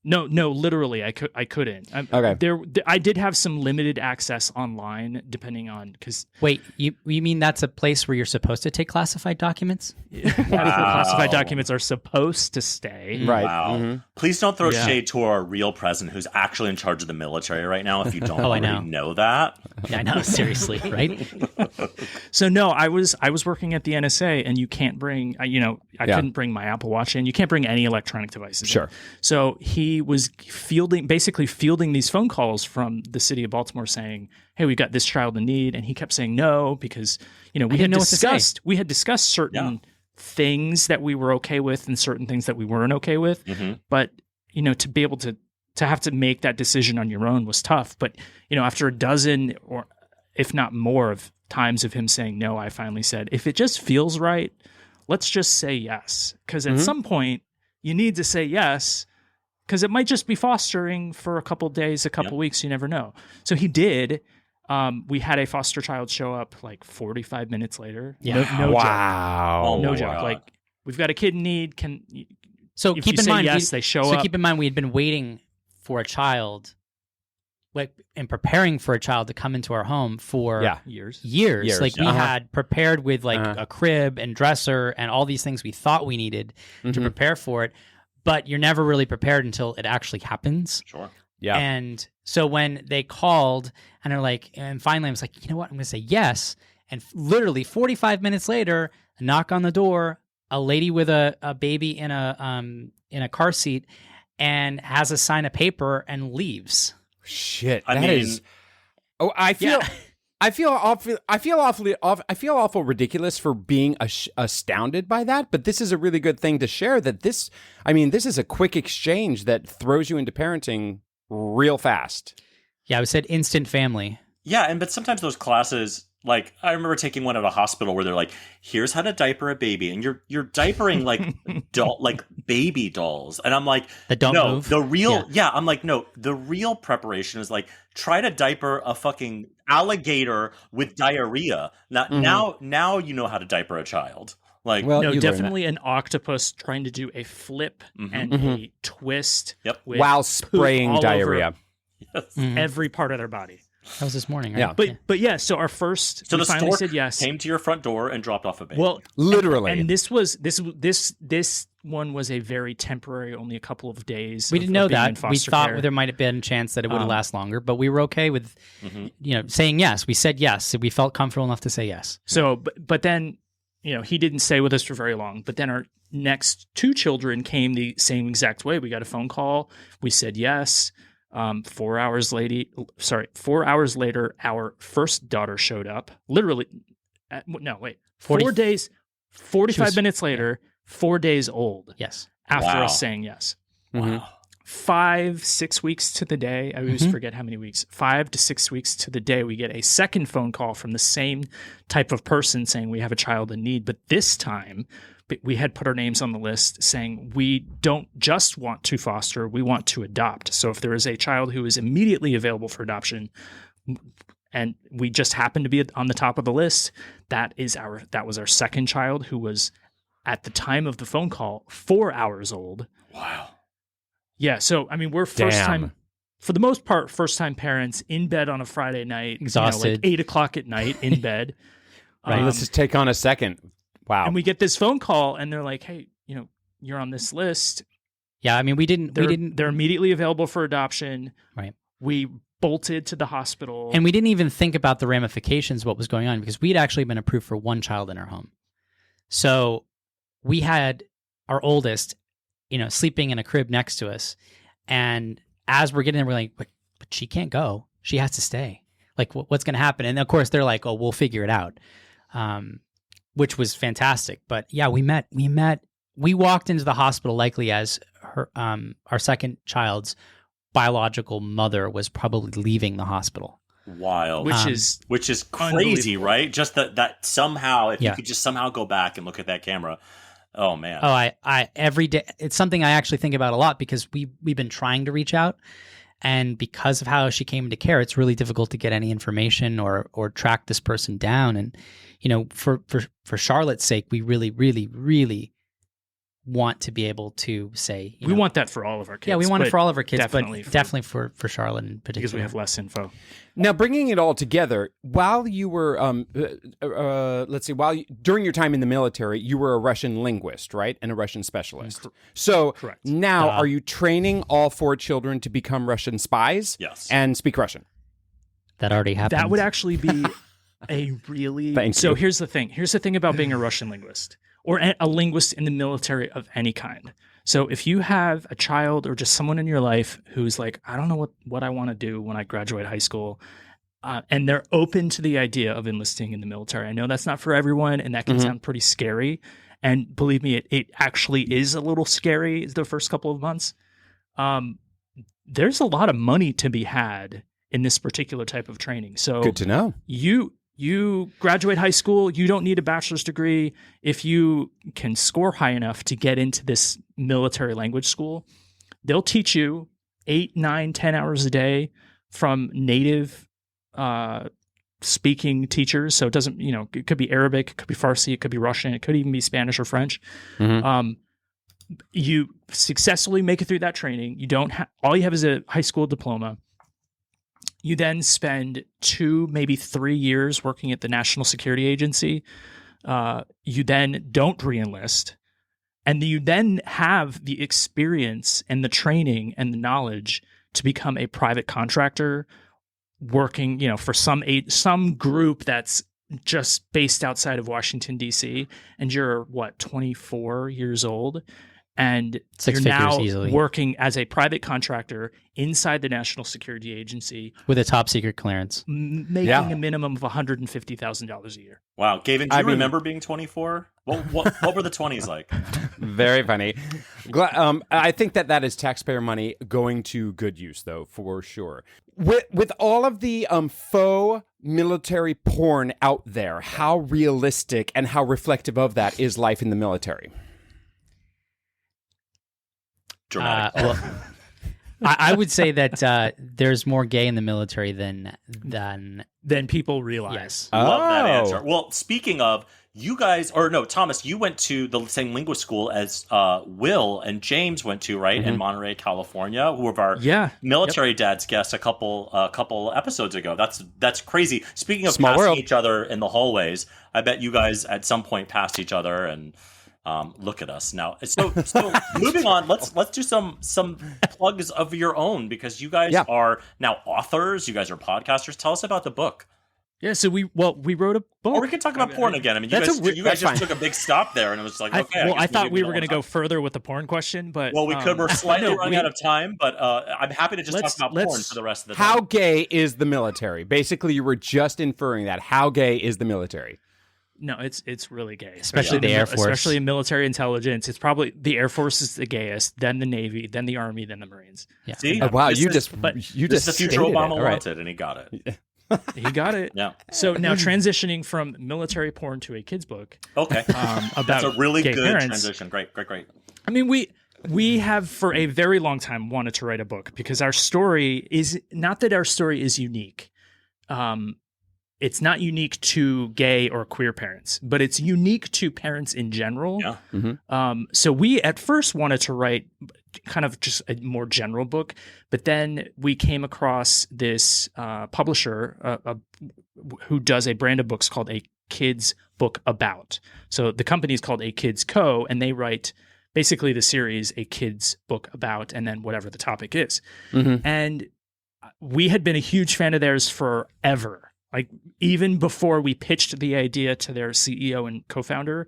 No, literally, I couldn't. Okay. I did have some limited access online, depending on because. Wait, you mean that's a place where you're supposed to take classified documents? Classified documents are supposed to stay. Right. Wow. Mm-hmm. Please don't throw shade to our real president, who's actually in charge of the military right now. If you don't already know that. Yeah, I know. Seriously, right? So no, I was working at the NSA, and you can't bring. I couldn't bring my Apple Watch in. You can't bring any electronic devices. Sure. In. So he was fielding these phone calls from the city of Baltimore saying, hey, we got this child in need. And he kept saying no because, we had discussed certain things that we were okay with and certain things that we weren't okay with. Mm-hmm. But, to be able to have to make that decision on your own was tough. But, after a dozen or if not more of times of him saying no, I finally said, if it just feels right, let's just say yes. Because at some point you need to say yes. Because it might just be fostering for a couple days, a couple weeks. You never know. So he did. We had a foster child show up like 45 minutes later. Yeah. No wow. joke. No joke. Like, we've got a kid in need. So keep in mind, yes, they show up. So keep in mind, we had been waiting for a child, and preparing for a child to come into our home for years. Like we had prepared with a crib and dresser and all these things we thought we needed to prepare for it. But you're never really prepared until it actually happens. Sure. Yeah. And so when they called and they're like, and finally I was like, you know what? I'm going to say yes. And literally 45 minutes later, a knock on the door, a lady with a baby in a car seat and has to sign a paper and leaves. Shit. I feel awful ridiculous for being astounded by that, but this is a really good thing to share that this is a quick exchange that throws you into parenting real fast. Yeah, I said instant family. Yeah, but sometimes those classes, like I remember taking one at a hospital where they're like, here's how to diaper a baby, and you're diapering like baby dolls. And I'm like, that don't move. The real I'm like, no, the real preparation is like try to diaper a fucking alligator with diarrhea. Now you know how to diaper a child. Like, well, no, definitely an octopus trying to do a flip and a twist while spraying diarrhea. Every part of their body. That was this morning, right? Yeah. But yeah, so our first so we the finally stork said yes. Came to your front door and dropped off a baby. Well, literally. And this one was a very temporary, only a couple of days. We didn't know that. We thought there might have been a chance that it would last longer, but we were okay with saying yes. We said yes. We felt comfortable enough to say yes. So but then, he didn't stay with us for very long. But then our next two children came the same exact way. We got a phone call. We said yes. 4 hours later, our first daughter showed up. Literally, 4 days, 45 minutes later, 4 days old. Yes. After us saying yes. Wow. 5-6 weeks to the day. I always forget how many weeks. 5 to 6 weeks to the day, we get a second phone call from the same type of person saying we have a child in need. But this time, we had put our names on the list saying we don't just want to foster, we want to adopt. So if there is a child who is immediately available for adoption, and we just happened to be on the top of the list. That was our second child, who was at the time of the phone call 4 hours old. Wow. Yeah. So, I mean, we're for the most part, first time parents in bed on a Friday night, exhausted, like 8 o'clock at night in bed. Right. Let's just take on a second. Wow. And we get this phone call and they're like, hey, you're on this list. Yeah. I mean, they're immediately available for adoption. Right. We bolted to the hospital. And we didn't even think about the ramifications of what was going on, because we'd actually been approved for one child in our home. So we had our oldest, sleeping in a crib next to us. And as we're getting there, we're like, but she can't go. She has to stay. Like, what's going to happen? And of course, they're like, oh, we'll figure it out, which was fantastic. But yeah, we walked into the hospital likely as her, our second child's biological mother was probably leaving the hospiel. Wild. Which is crazy, right? Just that somehow, if you could just somehow go back and look at that camera. Oh man. Oh, I every day, it's something I actually think about a lot, because we've been trying to reach out, and because of how she came into care, it's really difficult to get any information or track this person down. And for Charlotte's sake, we really, really, really want to be able to say we want that for all of our kids. Yeah, we want it for all of our kids, definitely but definitely for Charlotte in particular, because we have less info. Now, bringing it all together, while you were, during your time in the military, you were a Russian linguist, right, and a Russian specialist. So correct. Now, are you training all 4 children to become Russian spies? Yes. And speak Russian? That already happened. That would actually be a really. Thank you. Here's the thing. Here's the thing about being a Russian linguist, or a linguist in the military of any kind. So if you have a child or just someone in your life who's like, I don't know what I want to do when I graduate high school, and they're open to the idea of enlisting in the military. I know that's not for everyone, and that can sound pretty scary. And believe me, it actually is a little scary the first couple of months. There's a lot of money to be had in this particular type of training. So good to know. You graduate high school, you don't need a bachelor's degree. If you can score high enough to get into this military language school, they'll teach you 8, 9, 10 hours a day from native speaking teachers. So it doesn't, it could be Arabic, it could be Farsi, it could be Russian, it could even be Spanish or French. Mm-hmm. You successfully make it through that training. All you have is a high school diploma. You then spend 2, maybe 3 years working at the National Security Agency. You then don't re-enlist. And you then have the experience and the training and the knowledge to become a private contractor working, for some group that's just based outside of Washington, D.C. And you're, 24 years old? And you're now working as a private contractor inside the National Security Agency with a top secret clearance, making a minimum of $150,000 a year. Wow, Gavin, do you remember being 24? What were the 20s like? Very funny. I think that is taxpayer money going to good use, though, for sure. With all of the faux military porn out there, how realistic and how reflective of that is life in the military? Dramatic. I would say that there's more gay in the military than people realize. Yes. Love that answer. Well, speaking of, you guys, Thomas, you went to the same linguist school as Will and James went to, right, in Monterey, California, who were our military dad's guests a couple episodes ago. That's crazy. Speaking of Small passing world. each other in the hallways, I bet you guys at some point passed each other and. Look at us now. So moving on, let's do some plugs of your own, because you guys are now authors. You guys are podcasters. Tell us about the book. Yeah, so we wrote a book. Or we can talk about porn again. I mean, you guys just took a big stop there, and it was like, okay. I thought we were going to go further with the porn question, but we could. We're slightly running out of time, but I'm happy to just talk about porn for the rest of the time. How gay is the military? Basically, you were just inferring that. How gay is the military? No, it's really gay, especially the Air Force, especially in military intelligence. It's probably the Air Force is the gayest, then the Navy, then the Army, then the Marines. Yeah. See, wow, this is the future Obama wanted, and he got it. He got it. Yeah. So now transitioning from military porn to a kids book. Okay. About that's a really gay good parents. transition. Great. I mean, we have for a very long time wanted to write a book, because our story is not that our story is unique. it's not unique to gay or queer parents, but it's unique to parents in general. Yeah. Mm-hmm. So we at first wanted to write kind of just a more general book, but then we came across this publisher who does a brand of books called A Kids Book About. So the company is called A Kids Co., and they write basically the series A Kids Book About, and then whatever the topic is. Mm-hmm. And we had been a huge fan of theirs forever. Like even before we pitched the idea to their CEO and co-founder,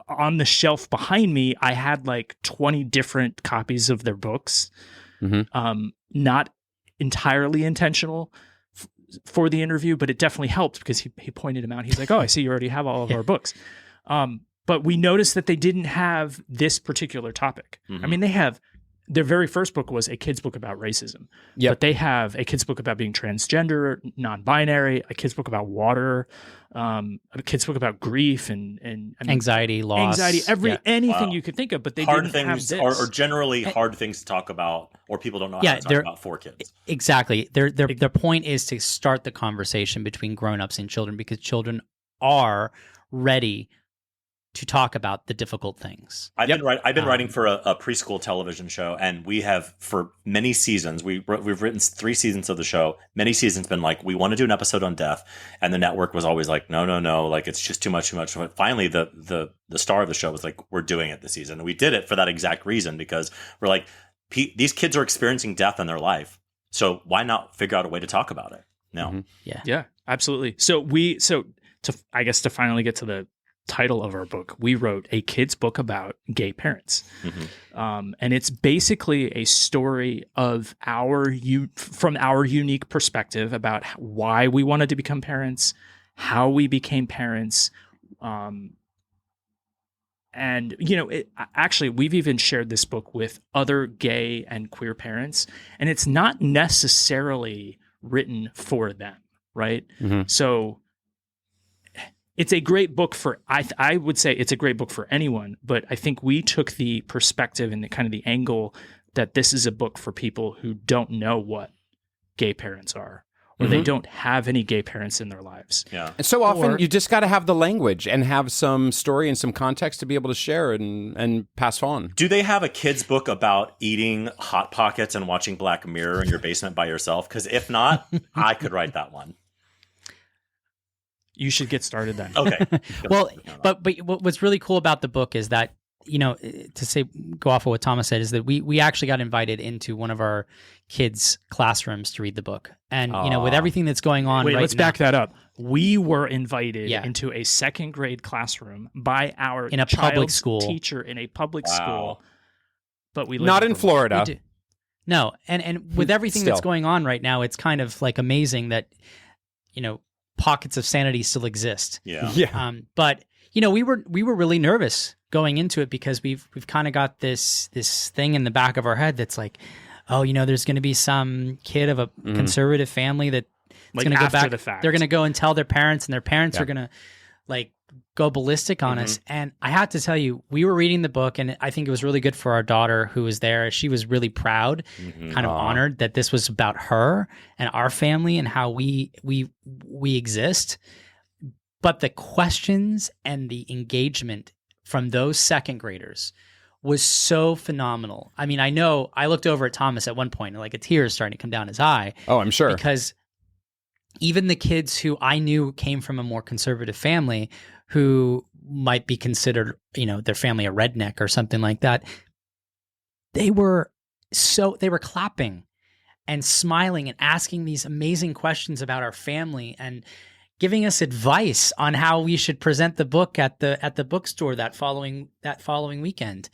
on the shelf behind me, I had like 20 different copies of their books. Mm-hmm. Not entirely intentional for the interview, but it definitely helped because he pointed them out. He's like, "Oh, I see you already have all of our books." But we noticed that they didn't have this particular topic. Mm-hmm. I mean, they have their very first book was a kid's book about racism. Yep. But they have a kid's book about being transgender, non-binary, a kid's book about water, a kid's book about grief and I mean, anxiety, loss, anything you could think of. But they hard didn't things have this. Or generally hard things to talk about, or people don't know how to talk about for kids. Exactly. Their point is to start the conversation between grown-ups and children, because children are ready to talk about the difficult things. I've been writing for a preschool television show, and we have for many seasons. We've written 3 seasons of the show. Many seasons been like, we want to do an episode on death, and the network was always like, no, like it's just too much. But finally, the star of the show was like, we're doing it this season, and we did it for that exact reason, because we're like, these kids are experiencing death in their life, so why not figure out a way to talk about it? No, mm-hmm. Yeah, absolutely. So to finally get to the title of our book, we wrote A Kid's Book About Gay Parents. Mm-hmm. And it's basically a story of from our unique perspective about why we wanted to become parents, how we became parents. And, actually, we've even shared this book with other gay and queer parents, and it's not necessarily written for them, right? Mm-hmm. So it's a great book I would say it's a great book for anyone, but I think we took the perspective and the kind of the angle that this is a book for people who don't know what gay parents are, or they don't have any gay parents in their lives. Yeah. And so often you just got to have the language and have some story and some context to be able to share and pass on. Do they have a kid's book about eating Hot Pockets and watching Black Mirror in your basement by yourself? Because if not, I could write that one. You should get started then. Okay. Well, but what's really cool about the book is that, go off of what Thomas said, is that we actually got invited into one of our kids' classrooms to read the book. And, with everything that's going on let's back that up. We were invited into a second grade classroom by our in a public school teacher in a public school. But we not in Florida. No. And with everything that's going on right now, it's kind of like amazing that, pockets of sanity still exist. Yeah. But we were really nervous going into it, because we've kind of got this thing in the back of our head that's like, oh, there's going to be some kid of a conservative family that's going to go back. The fact. They're going to go and tell their parents, and their parents are going to like go ballistic on us. And I have to tell you, we were reading the book, and I think it was really good for our daughter who was there. She was really proud, kind of honored that this was about her and our family and how we exist. But the questions and the engagement from those second graders was so phenomenal. I mean, I know I looked over at Thomas at one point, and like a tear is starting to come down his eye. Oh, I'm sure. Because even the kids who I knew came from a more conservative family, who might be considered, their family a redneck or something like that, they were clapping and smiling and asking these amazing questions about our family and giving us advice on how we should present the book at the bookstore that following weekend.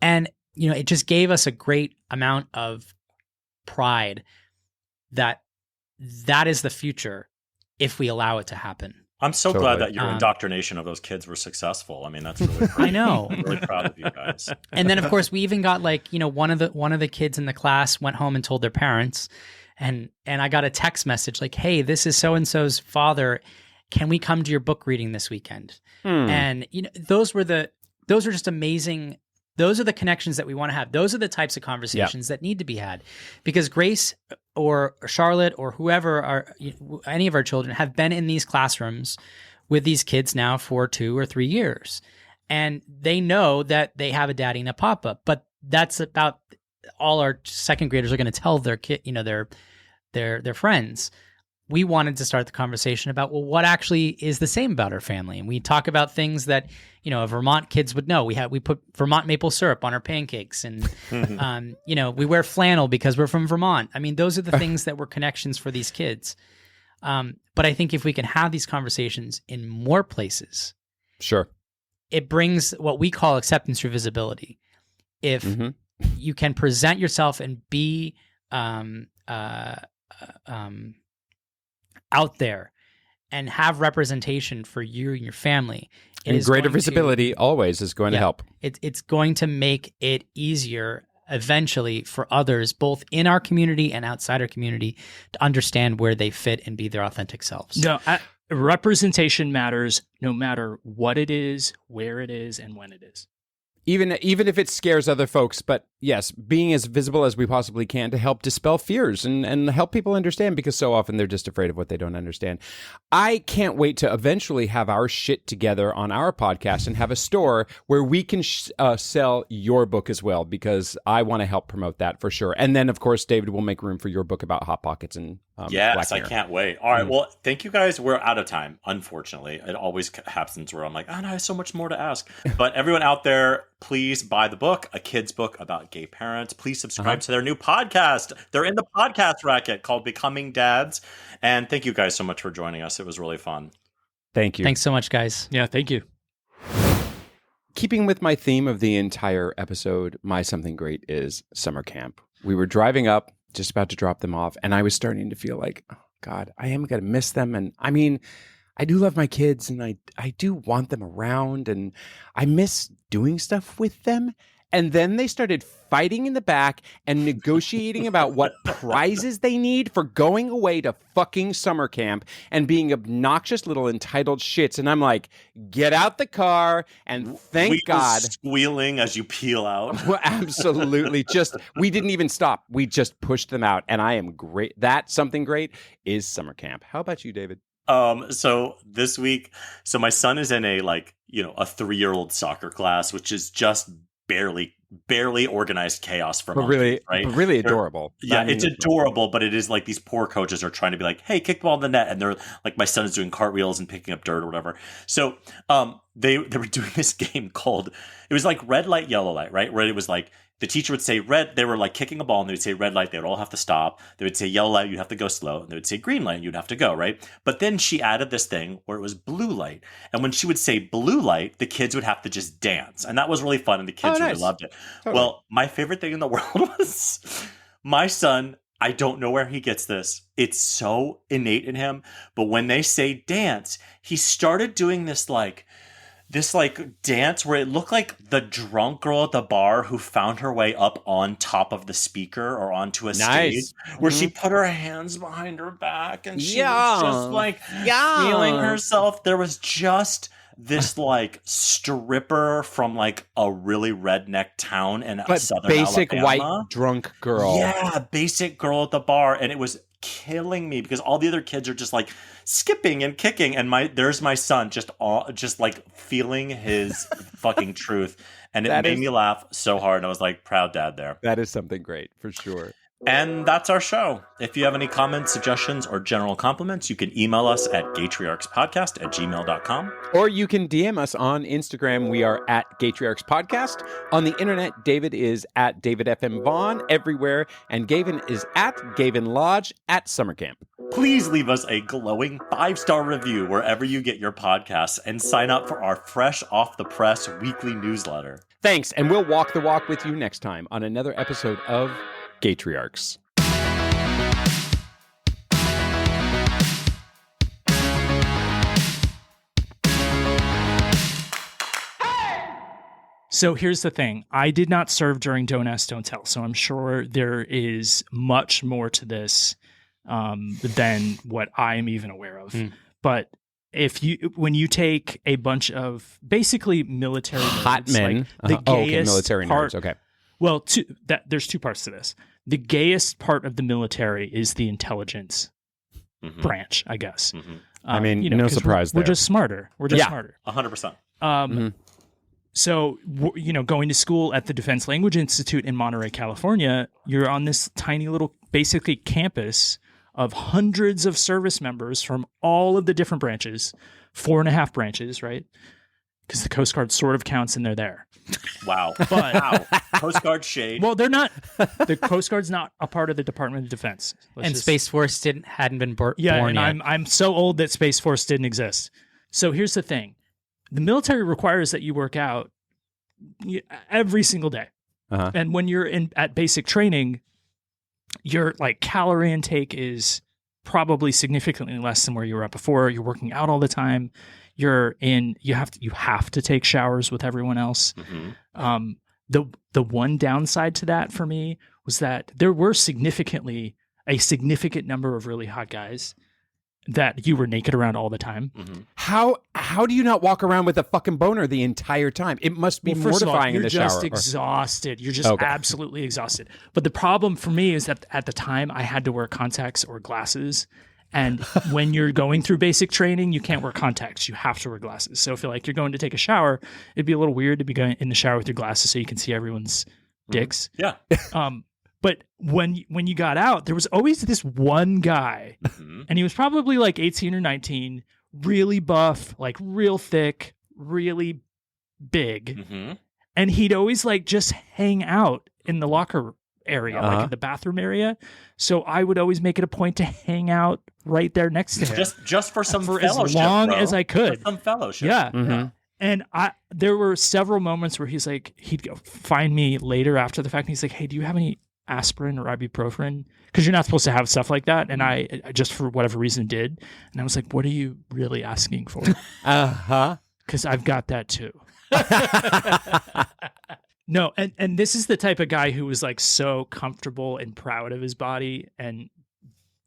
And it just gave us a great amount of pride that is the future if we allow it to happen. I'm so glad that your indoctrination of those kids were successful. I mean, that's really great. I know. I'm really proud of you guys. And then, of course, we even got one of the kids in the class went home and told their parents, and I got a text message like, "Hey, this is so and so's father. Can we come to your book reading this weekend?" And those are just amazing. Those are the connections that we want to have. Those are the types of conversations that need to be had, because Grace or Charlotte or whoever any of our children have been in these classrooms with these kids now for 2 or 3 years. And they know that they have a daddy and a papa, but that's about all our second graders are going to tell their kid, their friends. We wanted to start the conversation about, well, what actually is the same about our family? And we talk about things that, Vermont kids would know. We put Vermont maple syrup on our pancakes, and, we wear flannel because we're from Vermont. I mean, those are the things that were connections for these kids. But I think if we can have these conversations in more places, sure, it brings what we call acceptance through visibility. If you can present yourself and be, out there and have representation for you and your family. And greater visibility always is going to help. It's going to make it easier eventually for others, both in our community and outside our community, to understand where they fit and be their authentic selves. No, representation matters no matter what it is, where it is, and when it is. Even if it scares other folks, but yes, being as visible as we possibly can to help dispel fears and help people understand, because so often they're just afraid of what they don't understand. I can't wait to eventually have our shit together on our podcast and have a store where we can sell your book as well, because I want to help promote that for sure. And then, of course, David will make room for your book about Hot Pockets and yes, I can't wait. All right, well, thank you guys. We're out of time, unfortunately. It always happens where I'm like, oh, no, I have so much more to ask. But everyone out there, please buy the book, A Kid's Book About Gay Parents. Please subscribe to their new podcast. They're in the podcast racket called Becoming Dads. And thank you guys so much for joining us. It was really fun. Thank you. Thanks so much, guys. Yeah, thank you. Keeping with my theme of the entire episode, my something great is summer camp. We were driving up, just about to drop them off, and I was starting to feel like, oh God, I am going to miss them. And I mean, I do love my kids, and I do want them around, and I miss doing stuff with them. And then they started fighting in the back and negotiating about what prizes they need for going away to fucking summer camp and being obnoxious little entitled shits. And I'm like, get out the car, and thank God. Squealing as you peel out. Well, absolutely. We didn't even stop. We just pushed them out. And I am great. That something great is summer camp. How about you, David? So this week, my son is in a 3-year-old soccer class, which is just barely organized chaos for monkeys, right? But really adorable. It's adorable, but it is like these poor coaches are trying to be like, hey, kick the ball in the net. And they're like, my son is doing cartwheels and picking up dirt or whatever. So they were doing this game called, it was like red light, yellow light, right? Where it was like, the teacher would say red, they were like kicking a ball, and they would say red light, they would all have to stop. They would say yellow light, you'd have to go slow. And they would say green light, you'd have to go, right? But then she added this thing where it was blue light. And when she would say blue light, the kids would have to just dance. And that was really fun, and the kids really loved it. Totally. Well, my favorite thing in the world was my son, I don't know where he gets this. It's so innate in him. But when they say dance, he started doing this dance where it looked like the drunk girl at the bar who found her way up on top of the speaker or onto a stage, where she put her hands behind her back and she was just feeling herself. There was just this stripper from a really redneck town in southern basic Alabama. White drunk girl. Yeah, basic girl at the bar. And it was killing me because all the other kids are just skipping and kicking, and there's my son just feeling his fucking truth, and it made me laugh so hard. And I was like, proud dad there. That is something great for sure. And that's our show. If you have any comments, suggestions, or general compliments, you can email us at gaytriarchspodcast@gmail.com. Or you can DM us on Instagram. We are at gaytriarchspodcast. On the internet, David is at DavidFMVaughn everywhere, and Gavin is at Gavin Lodge at Summer Camp. Please leave us a glowing 5-star review wherever you get your podcasts, and sign up for our fresh off the press weekly newsletter. Thanks, and we'll walk the walk with you next time on another episode of Gaytriarchs. So here's the thing. I did not serve during Don't Ask, Don't Tell, so I'm sure there is much more to this than what I'm even aware of. But when you take a bunch of basically military hot nerds, men, like the gayest military part, nerds. Okay. Well, there's two parts to this. The gayest part of the military is the intelligence branch, I guess. I mean, no surprise we're just smarter. We're just smarter. 100%. So, going to school at the Defense Language Institute in Monterey, California, you're on this tiny little, basically campus of hundreds of service members from all of the different branches, 4.5 branches, right? Because the Coast Guard sort of counts and they're there. Wow. But Coast Guard shade. Well, they're not. The Coast Guard's not a part of the Department of Defense. Space Force hadn't been born yet. And I'm so old that Space Force didn't exist. So here's the thing. The military requires that you work out every single day. And when you're at basic training, your like calorie intake is probably significantly less than where you were at before. You're working out all the time. You have to take showers with everyone else. The one downside to that for me was that there were a significant number of really hot guys that you were naked around all the time. How do you not walk around with a fucking boner the entire time? It must be mortifying in the shower. You're just exhausted. You're just absolutely exhausted. But the problem for me is that at the time I had to wear contacts or glasses. And when you're going through basic training, you can't wear contacts. You have to wear glasses. So if you're going to take a shower, it'd be a little weird to be going in the shower with your glasses so you can see everyone's dicks. Yeah. But when you got out, there was always this one guy, and he was probably like 18 or 19, really buff, like real thick, really big. And he'd always like just hang out in the locker area, like in the bathroom area. So I would always make it a point to hang out right there next to him. Just for some for fellowship, as long as I could. For some fellowship. Yeah. And there were several moments where he'd go find me later after the fact, and he's like, "Hey, do you have any aspirin or ibuprofen?" Because you're not supposed to have stuff like that. And I just for whatever reason did. And I was like, "What are you really asking for?" Because I've got that too. No, and this is the type of guy who was like so comfortable and proud of his body and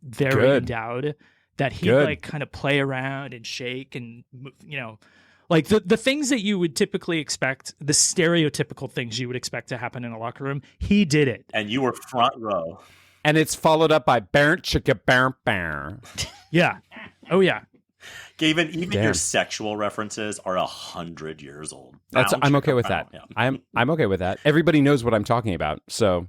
very endowed that he'd like kind of play around and shake and, like the things that you would typically expect, the stereotypical things you would expect to happen in a locker room, he did it. And you were front row. And it's followed up by Barrett Chicka Barrett. Yeah. Oh, yeah. Gavin, even your sexual references are 100 years old. I'm okay with that. Yeah. I'm okay with that. Everybody knows what I'm talking about. So